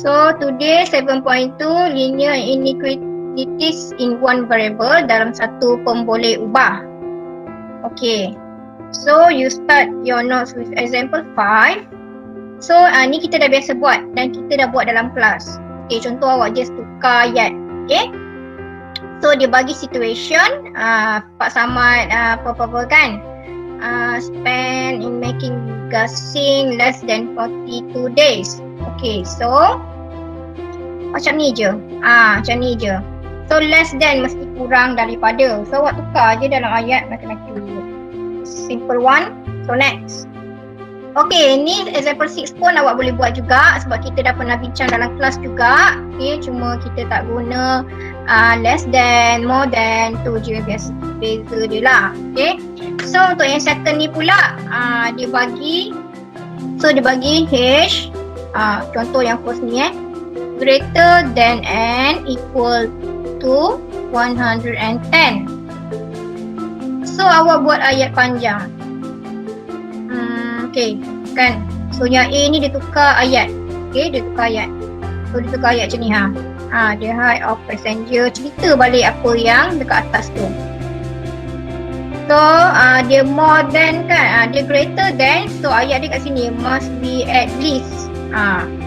So today 7.2 linear inequalities in one variable dalam satu pemboleh ubah. Okay. So you start your notes with example 5. So ni kita dah biasa buat dan kita dah buat dalam kelas. Okay, contoh awak just tukar ayat. Okay. So dia bagi situation Pak Samad apa-apa kan. Spend in making gasing less than 42 days. Okay, so macam ni je. Macam ni je. So less than mesti kurang daripada. So awak tukar je dalam ayat matematik. Simple one. So next. Okay, ni example 6 pun awak boleh buat juga sebab kita dah pernah bincang dalam kelas juga. Okay, cuma kita tak guna less than, more than tu je, biasa beza je lah. Okay, so untuk yang second ni pula dia bagi H, contoh yang first ni greater than and equal to 110. So awak buat ayat panjang. Okay, kan. So yang A ni dia tukar ayat. Okay, dia tukar ayat. So dia tukar ayat macam ni the height of passenger, cerita balik apa yang dekat atas tu. So dia more than kan, dia greater than. So ayat dia kat sini must be at least.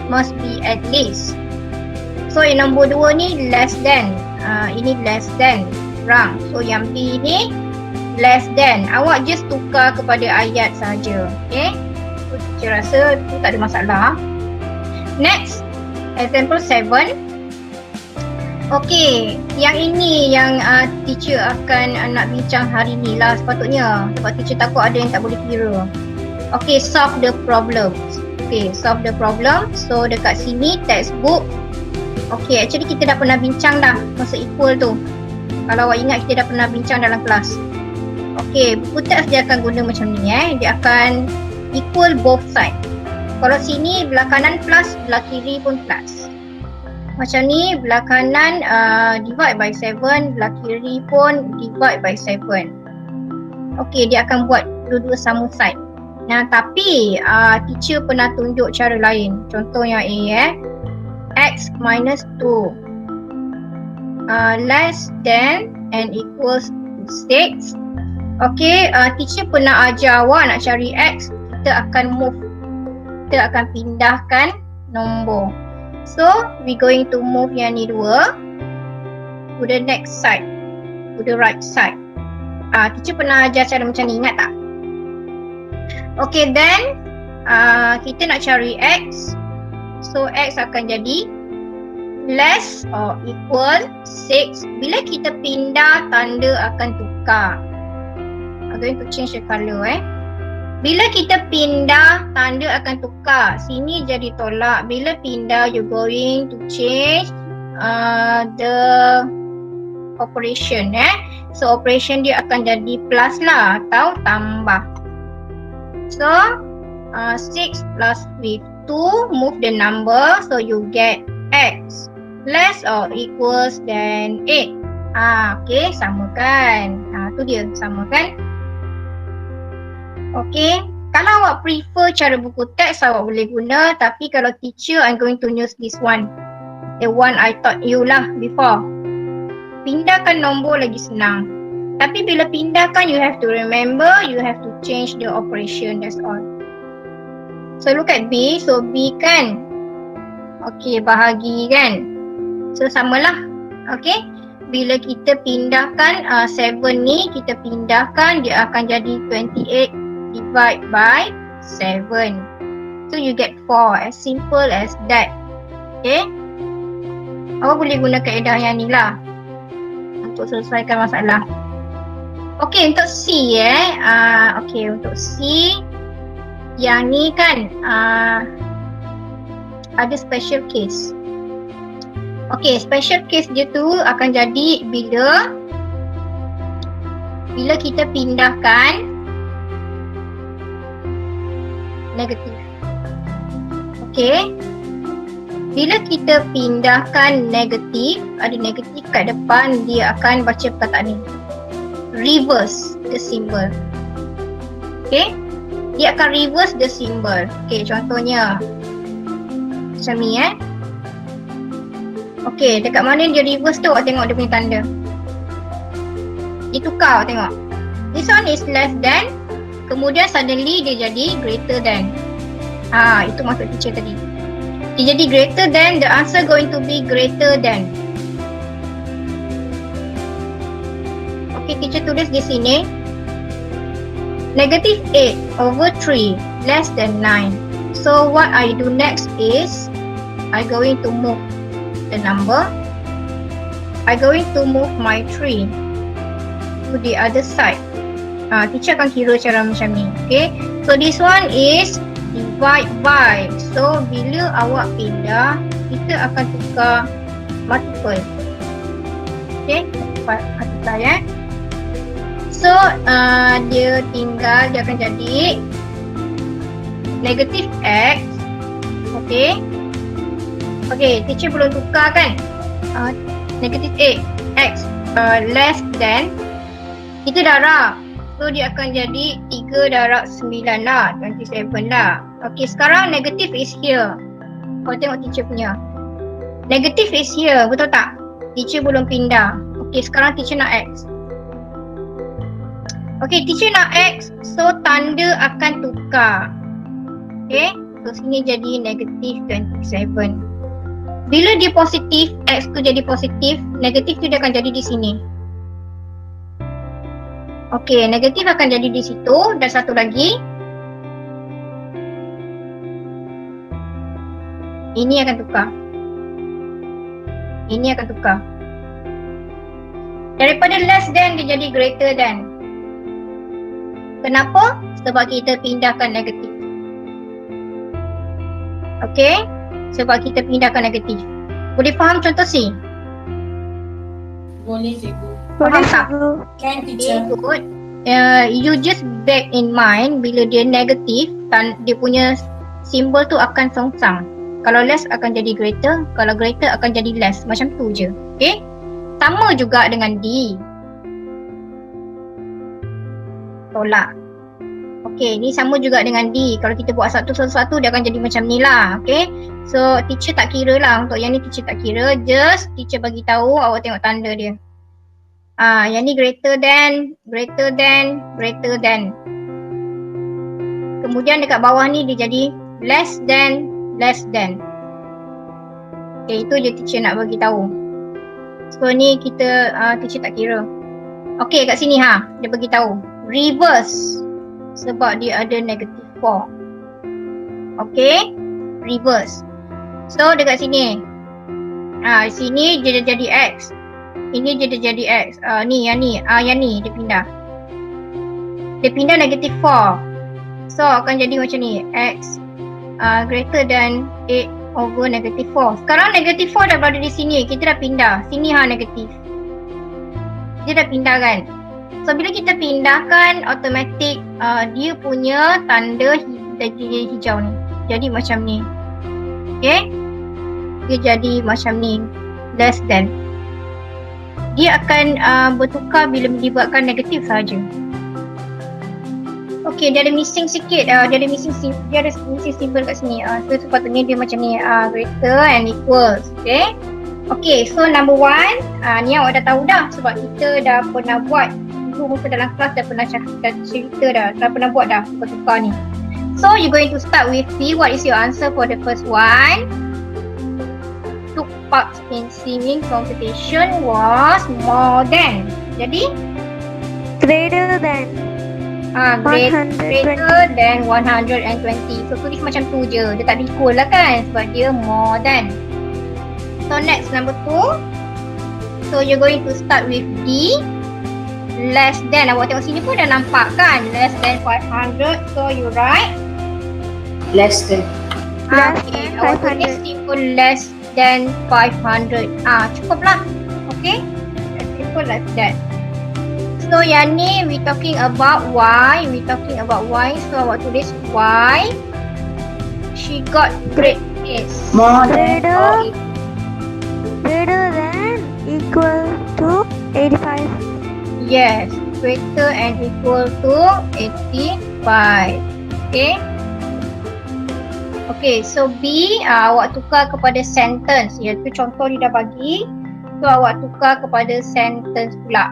Must be at least. So yang nombor 2 ni less than. Ini less than, kurang. So yang B ni less than. Awak just tukar kepada ayat saja. Okay, so saya rasa tu tak ada masalah. Next, example 7. Okay, yang ini yang teacher akan nak bincang hari ni lah sepatutnya. Sebab teacher takut ada yang tak boleh kira. Okay, solve the problem. Okay, solve the problem. So dekat sini textbook. Okay, actually kita dah pernah bincang dah masa equal tu. Kalau awak ingat kita dah pernah bincang dalam kelas. Okay, buku teks dia akan guna macam ni dia akan equal both side. Kalau sini belah kanan plus, belah kiri pun plus. Macam ni belah kanan divide by 7, belah kiri pun divide by 7. Okay, dia akan buat dua-dua sama side. Nah, tapi teacher pernah tunjuk cara lain. Contoh yang A x minus 2 less than and equals to 6. Okay, teacher pernah ajar awak nak cari x, kita akan move. Kita akan pindahkan nombor. So, we going to move yang ni 2 to the next side, to the right side. Teacher pernah ajar cara macam ni, ingat tak? Okay, then kita nak cari x. So, x akan jadi less or equal 6. Bila kita pindah, tanda akan tukar. I'm going to change the color Bila kita pindah, tanda akan tukar. Sini jadi tolak. Bila pindah, you're going to change the operation So operation dia akan jadi plus lah atau tambah. So 6 plus with 2, move the number. So you get x less or equals than 8. Okay, samakan. Tu dia, samakan. Okay, kalau awak prefer cara buku teks, awak boleh guna. Tapi kalau teacher, I'm going to use this one. The one I taught you lah before. Pindahkan nombor lagi senang. Tapi bila pindahkan, you have to remember, you have to change the operation, that's all. So look at B. So B kan, okay, bahagi kan. So samalah. Okay, bila kita pindahkan 7 ni, kita pindahkan, dia akan jadi 28 divide by 7. So you get 4, as simple as that. Okay, awak boleh guna kaedah yang ni lah untuk selesaikan masalah. Okay, untuk C okay, untuk C yang ni kan ada special case. Okay, special case dia tu akan jadi bila kita pindahkan negatif. Okay, bila kita pindahkan negatif, ada negatif kat depan, dia akan baca perkataan ni, reverse the symbol. Okay, dia akan reverse the symbol. Okay, contohnya macam ni Okay, dekat mana dia reverse tu awak tengok dia punya tanda. Dia tukar awak tengok. This one is less than, kemudian suddenly dia jadi greater than. Itu maksud teacher tadi. Dia jadi greater than, the answer going to be greater than. Okay, teacher tulis di sini. Negative 8/3 less than 9. So what I do next is I going to move the number. I going to move my 3 to the other side. Teacher akan kira cara macam ni. Okay. So this one is divide by. So bila awak pindah, kita akan tukar multiple. Okay. Multiply So dia tinggal, dia akan jadi negative x. Okay. Okay, teacher belum tukar kan? Negative x less than, itu darab. So dia akan jadi 3 darab 9 lah, 27 lah. Okay, sekarang negative is here. Kau tengok teacher punya. Negative is here, betul tak? Teacher belum pindah. Okay, sekarang teacher nak x. Okay, teacher nak x, so tanda akan tukar. Okay, so sini jadi negative 27. Bila dia positif, x tu jadi positif, negatif tu dia akan jadi di sini. Okay, negatif akan jadi di situ. Dan satu lagi, ini akan tukar. Ini akan tukar. Daripada less than dia jadi greater than. Kenapa? Sebab kita pindahkan negatif. Okay? Sebab kita pindahkan negatif. Boleh faham contoh C? Boleh, cikgu. Faham tak? Can, teacher. Good. You just bear in mind bila dia negatif, dia punya simbol tu akan songsang. Kalau less akan jadi greater, kalau greater akan jadi less. Macam tu je. Okay? Sama juga dengan D. Tolak. Okay, ni sama juga dengan D. Kalau kita buat satu-satu dia akan jadi macam ni lah. Okay. So teacher tak kira lah. Untuk yang ni teacher tak kira. Just teacher bagi tahu, awak tengok tanda dia. Yang ni greater than, greater than, greater than. Kemudian dekat bawah ni dia jadi less than, less than. Okay, itu je teacher nak bagi tahu. So ni kita teacher tak kira. Okay, kat sini dia bagi tahu. Reverse. Sebab dia ada negative 4. Okay, reverse. So dekat sini, sini dia jadi x. Ini dia jadi x. Yang ni dia pindah. Dia pindah negative 4. So akan jadi macam ni, x greater than 8 over negative 4. Sekarang negative 4 dah berada di sini. Kita dah pindah. Sini negatif. Dia dah pindah kan. So bila kita pindahkan, automatik dia punya tanda jadi hijau ni. Jadi macam ni. Okay. Dia jadi macam ni. Less than. Dia akan bertukar bila melibatkan negatif saja. Okay, dia ada missing sikit. Dia ada missing symbol kat sini. So sepatutnya dia macam ni. Greater and equals. Okay. Okay, so number 1. Ni awak dah tahu dah. Sebab kita dah pernah buat. Masa dalam kelas dah pernah cerita dah pernah buat dah tukar ni. So you're going to start with B. What is your answer for the first one? Took part in singing competition was more than. Jadi greater than greater than 120. So tulis macam tu je. Dia tak equal lah kan, sebab dia more than. So next, number 2. So you're going to start with D. Less than. Awak tengok sini pun dah nampak kan, less than 500. So you write Less than. okay, awak tulis simple less than 500. Cukup lah. Okay, simple like that. So yang ni we talking about Y. So awak tulis Y. She got grade A's. More than. greater than equal to 85. Yes, greater and equal to 85. Okay. Okay, so B awak tukar kepada sentence, iaitu contoh dia dah bagi. So awak tukar kepada sentence pula.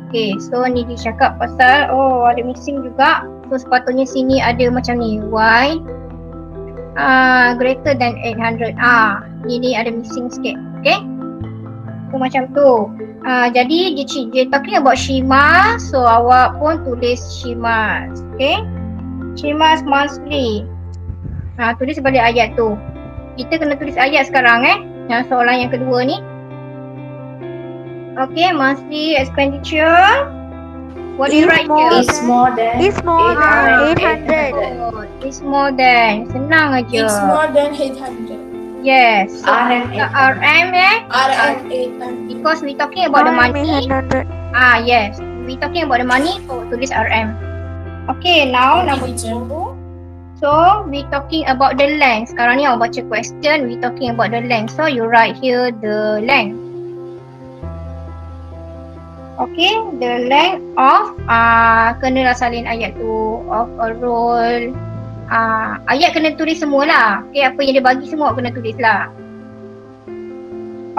Okay, so ni dia cakap pasal ada missing juga. So sepatutnya sini ada macam ni, Y greater than 800. Ni ada missing sikit. Okay, so macam tu. Jadi dia talking about Shima, so awak pun tulis Shimas. Okay, Shimas monthly. Tulis balik ayat tu. Kita kena tulis ayat sekarang yang soalan yang kedua ni. Okay, monthly expenditure. What do you write here? Is more than Is more than 800. It's more than. Senang aja. It's more than 800. Yes. So, RM the RM RM 800. because we talking about the money. 800. Yes. We talking about the money, so tulis RM. Okay, now number 2. So we talking about the length. Sekarang ni awak baca question, we talking about the length. So you write here the length. Okay, the length of kenalah salin ayat tu, of a roll. Ayat kena tulis semualah. Okay, apa yang dia bagi semua kena tulis lah.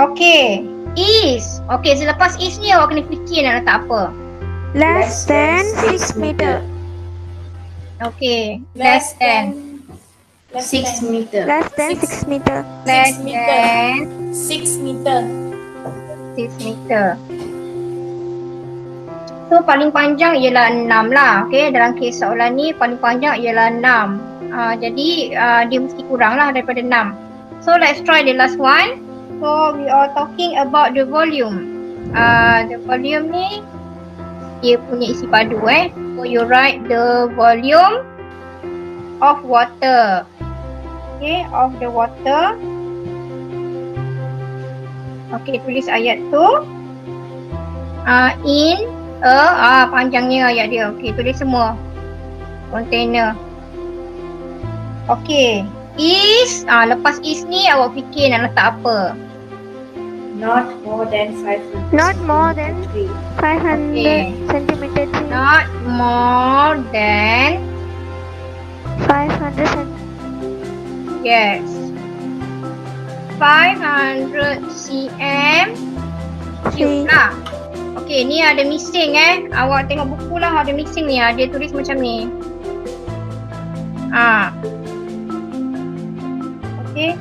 Okay, is. Okay, selepas is ni awak kena fikir nak letak apa. Less than 6 meter. Okay, less than. 6 meter. Less than 6 meter. Less meter. than 6 meter. 6 meter. So paling panjang ialah 6 lah. Okay, dalam kes soalan ni paling panjang ialah 6. Jadi dia mesti kurang lah daripada 6. So let's try the last one. So we are talking about the volume. The volume ni dia punya isi padu So you write the volume of water. Okay, of the water. Okay, tulis ayat tu. In panjangnya ayat dia. Okay, tulis semua. Container. Okay. Is, lepas is ni awak fikir nak letak apa. Not more than 500. Not more than 500 Okay. centimeter. Not more than, 500 centimeter. yes, 500 cm cube lah. Okay, ni ada missing Awak tengok buku lah, ada missing ni. Dia tulis macam ni. Okay.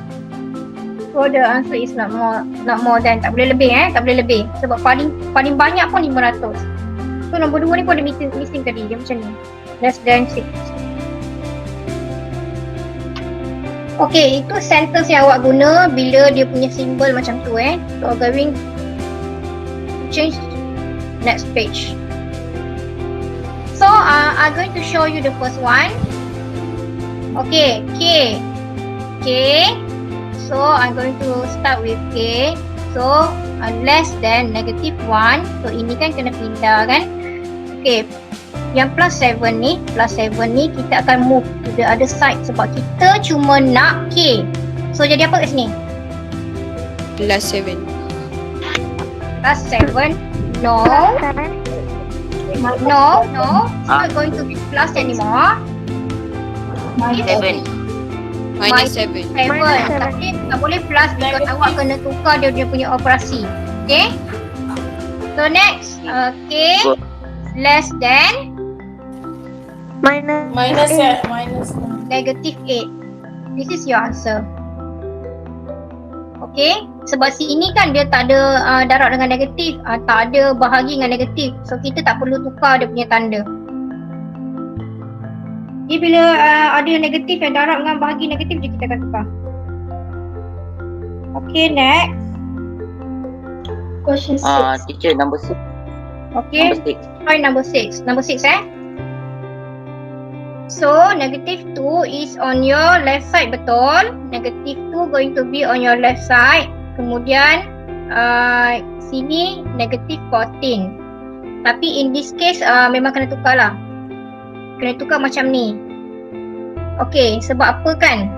So the answer is not more than. Tak boleh lebih tak boleh lebih. Sebab paling banyak pun 500. So nombor 2 ni pun ada missing tadi. Dia macam ni. Less than 6. Okay, itu sentence yang awak guna bila dia punya simbol macam tu So going change next page. So I'm going to show you the first one. Okay, K. So I'm going to start with K. So less than -1. So ini kan kena pindah kan. Okay, yang +7 ni kita akan move to the other side sebab kita cuma nak K. So jadi apa kat sini? +7. +7. No. 7. No. It's not going to be plus anymore. -7. -7. 7. Tapi tak boleh plus because awak kena tukar dia punya operasi. Okay. So next, K less than Minus Minus 8. -8. This is your answer. Okay, sebab sini kan dia tak ada darab dengan negatif, tak ada bahagi dengan negatif. So kita tak perlu tukar dia punya tanda. Jadi bila ada yang negatif yang darab dengan bahagi negatif je kita akan tukar. Okay, next. Question 6. Teacher, number 6. Okay, Number 6. try number 6. Number 6 So -2 is on your left side, betul? -2 going to be on your left side. Kemudian sini -14. Tapi in this case memang kena tukar lah. Kena tukar macam ni. Okay, sebab apa kan?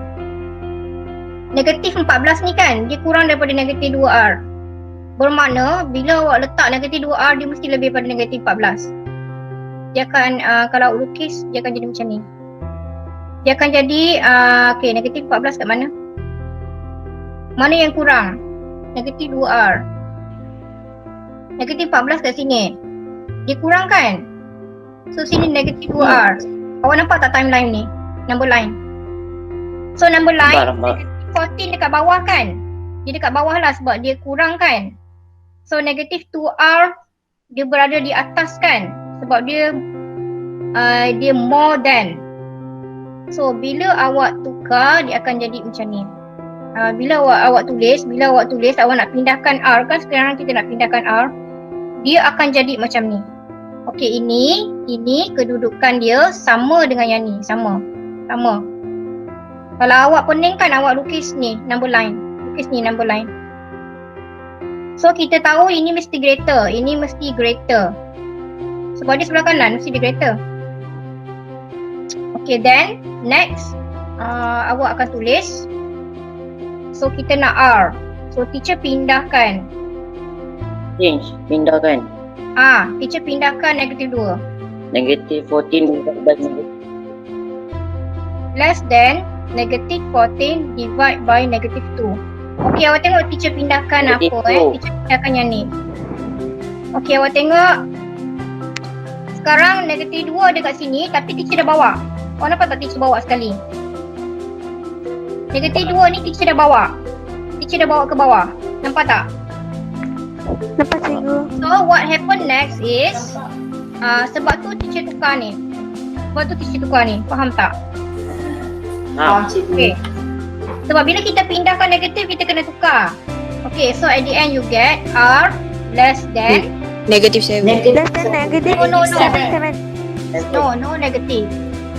-14 ni kan dia kurang daripada -2R. Bermakna bila awak letak -2R dia mesti lebih pada -14. Dia akan kalau lukis dia akan jadi macam ni. Dia akan jadi okay, negatif 14 kat mana? Mana yang kurang? Negatif 2R. Negatif 14 kat sini. Dia kurang kan? So sini negatif 2R. Awak nampak tak timeline ni? Number line. So number line Nampak. 14 dekat bawah kan? Dia dekat bawah lah sebab dia kurang kan? So negatif 2R dia berada di atas kan? Sebab dia dia more than. So bila awak tukar dia akan jadi macam ni. Bila awak tulis awak nak pindahkan R kan, sekarang kita nak pindahkan R, dia akan jadi macam ni. Okey, ini kedudukan dia sama dengan yang ni, sama. Kalau awak pening kan, awak lukis ni number line. So kita tahu ini mesti greater, sebab dia sebelah kanan mesti dia greater. Okay, then next awak akan tulis. So kita nak R. So teacher pindahkan. Pindahkan. Teacher pindahkan negatif 2. Negatif 14 divided by negatif. Less than negatif 14 divide by negatif 2. Okay, awak tengok teacher pindahkan Negatif apa 2. Teacher pindahkan yang ni. Okay, awak tengok. Sekarang negatif 2 ada kat sini tapi teacher dah bawa. Awak nampak tak teacher bawa sekali? Negatif 2 ni teacher dah bawa. Teacher dah bawa ke bawah. Nampak tak? Nampak cikgu. So what happen next is sebab tu teacher tukar ni. Faham tak? Okay. Sebab bila kita pindahkan negatif kita kena tukar. Okay, so at the end you get R less than Negative 7. Less than negative No. 7. no negative.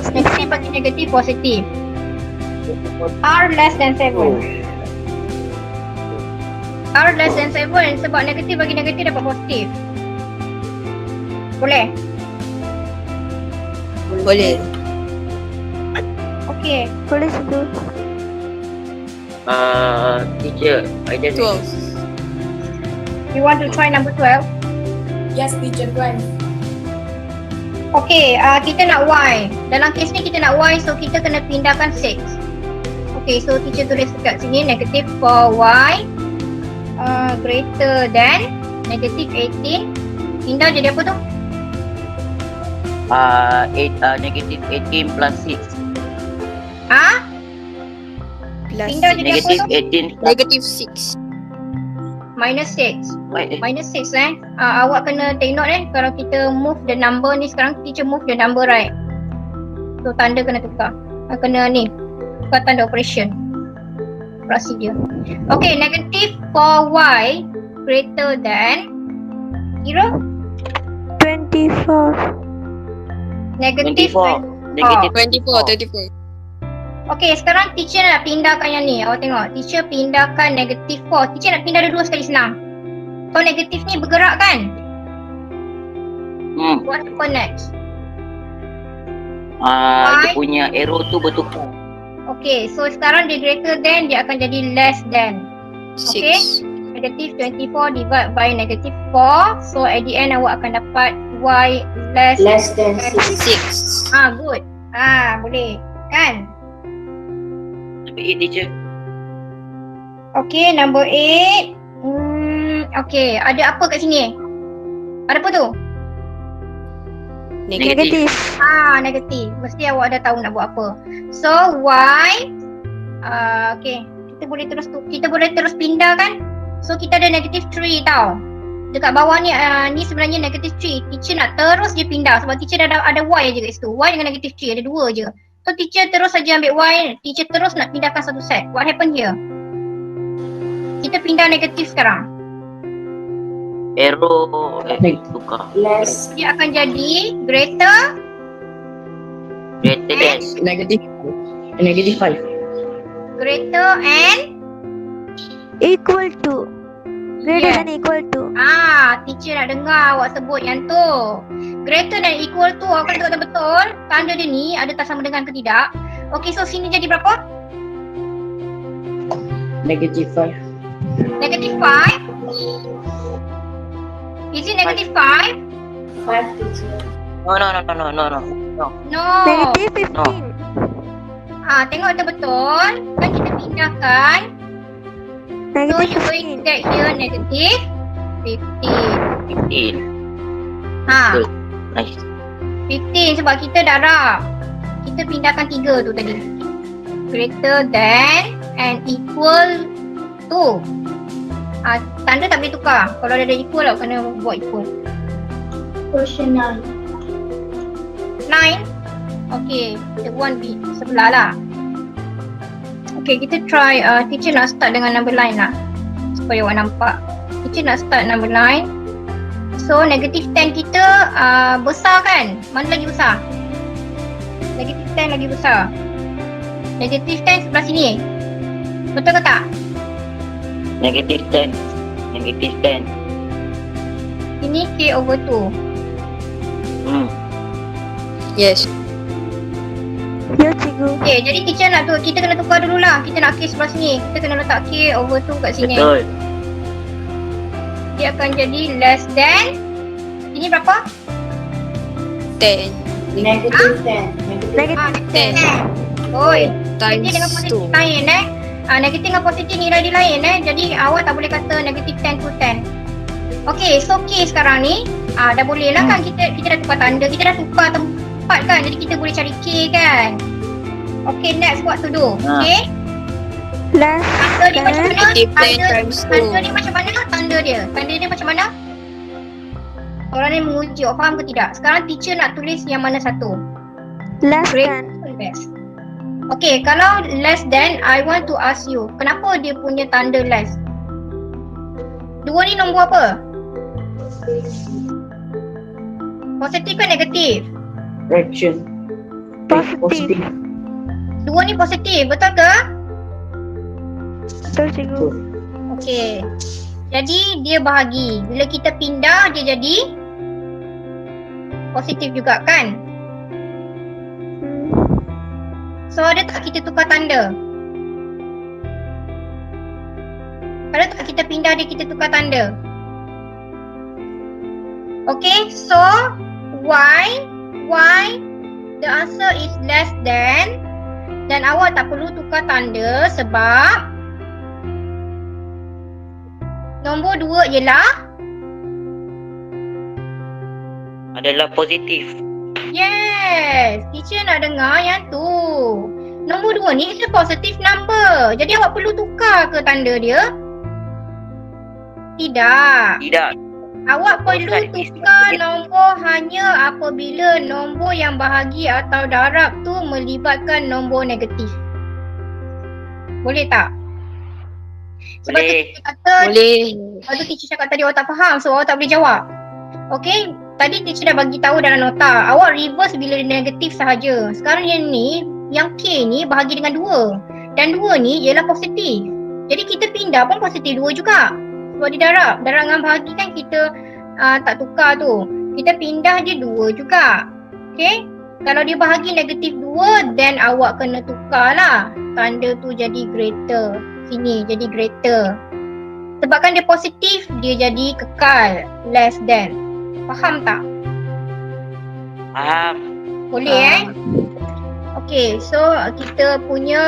Negatif bagi negatif positif. R less than 7. R less than 7 sebab negatif bagi negatif dapat positif. Boleh? Boleh. Okay. Boleh cikgu. Teacher, I don't know. 12. You want to try number 12? Yes, teacher, try. Okay, kita nak Y. Dalam kes ni kita nak Y, so kita kena pindahkan 6. Okay, so teacher tulis dekat sini negative for Y greater than negative 18. Pindah jadi apa tu? Negative 18 plus 6. Plus Pindah jadi apa Negative tu? 18 plus negative 6. Minus 6. Wait, Minus 6 awak kena take note kalau kita move the number ni, sekarang teacher move the number right. So tanda kena tukar. Kena ni, tukar tanda operation. Procedure. Okay, negative for Y greater than 0. 24. Negative 24. Negative 24. Okay, sekarang teacher nak pindahkan yang ni. Awak tengok, teacher pindahkan negative 4. Teacher nak pindah dua sekali senang. So negatif ni bergerak kan? What happen next? Dia punya arrow tu bertukar. Okay, so sekarang dia greater than, dia akan jadi less than. 6. Negative 24 divide by negative 4. So at the end awak akan dapat Y less than 6. Good. Boleh. Kan? Tapi teacher. Okay, number 8. Okay, ada apa kat sini? Ada apa tu? Negative. Negatif. Mesti awak dah tahu nak buat apa. So Y okay, kita boleh terus pindah kan? So kita ada negative 3 tau. Dekat bawah ni ni sebenarnya negative 3. Teacher nak terus je pindah sebab teacher dah ada Y je kat situ. Y dengan negative 3 ada 2 je. So teacher terus saja ambil Y, teacher terus nak pindahkan satu set. What happen here? Kita pindah negatif sekarang. Arrow tukar. Less. Dia akan jadi greater Greater than. Negative 5. greater and Equal to. Greater Yes. than equal to. teacher nak dengar awak sebut yang tu. Greater than equal to, awak kena tengok betul tanda dia ni ada tak sama dengan ke tidak. Okay, so sini jadi berapa? Negative 5. Negative 5. Is it negative 5? 5, teacher. No. No. Negative 15. Tengok betul-betul. Kan kita pindahkan. So Negative you going to 15. get here negative 15. 15. Good. Nice. 15 sebab kita darab. Kita pindahkan 3 tu tadi. Greater than and equal to. Tanda tak boleh tukar. Kalau ada equal lah kena buat equal. Proportional. 9. Okay, the one B sebelah lah. Okay, kita try. Teacher nak start dengan number line lah, supaya awak nampak. Teacher nak start number line. So negative 10 kita besar kan? Mana lagi besar? Negative 10 lagi besar. Negative 10 sebelah sini. Betul ke tak? Negative 10. Negative 10. Ini K over 2. Yes. Ya, cikgu. Okay, jadi teacher nak tu, kita kena tukar dululah. Kita nak K sebelah sini. Kita kena letak K over 2 kat sini. Betul. Dia akan jadi less than. Ini berapa? 10 Negative 10. Negative 10. Oi, times negatif dengan positif 2. lain negatif dengan positif nilai dia lain jadi awak tak boleh kata negatif 10 to 10. Okay, so K sekarang ni dah boleh lah kan, kita dah tukar tanda, kita dah tukar tempat kan, jadi kita boleh cari K kan. Okay, next what to do? Okay, Less tanda dia macam than. mana? Negative 10 times Tanda 2. dia macam mana? Tanda dia macam mana? Orang ni menguji, awak faham ke tidak? Sekarang teacher nak tulis yang mana satu? Less Great. than. Less. Okay, kalau less than, I want to ask you, kenapa dia punya tanda less? Dua ni nombor apa? Positif ke negatif? Fraction. Positif. Dua ni positif, betul ke? Betul, cikgu. Okay. Jadi dia bahagi. Bila kita pindah, dia jadi positif juga kan? So ada tak kita tukar tanda? Ada tak kita pindah dia, kita tukar tanda? Okay, so Y the answer is less than, dan awak tak perlu tukar tanda sebab nombor 2 ialah Adalah positif. yes, teacher nak dengar yang tu. Nombor 2 ni is a positive number. Jadi awak perlu tukar ke tanda dia? Tidak. Tidak. Awak perlu tukar nombor hanya apabila nombor yang bahagi atau darab tu melibatkan nombor negatif. Boleh tak? Sebab tu Boleh. teacher kata, Boleh. sebab tu teacher cakap tadi awak tak faham, so awak tak boleh jawab. Okay, tadi teacher dah bagi tahu dalam nota. Awak reverse bila negatif sahaja. Sekarang yang ni, yang K ni bahagi dengan 2. Dan 2 ni ialah positif. Jadi kita pindah pun positif 2 juga. Sebab dia darab. Darab dengan bahagi kan kita tak tukar tu. Kita pindah dia 2 juga. Okay. Kalau dia bahagi negatif 2, then awak kena tukar lah. Tanda tu jadi greater. Sini jadi greater. Sebabkan dia positif, dia jadi kekal. Less than. Faham tak? Faham. Boleh Okay, so kita punya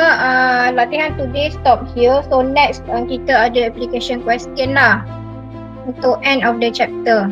latihan today stop here. So next kita ada application question lah untuk end of the chapter.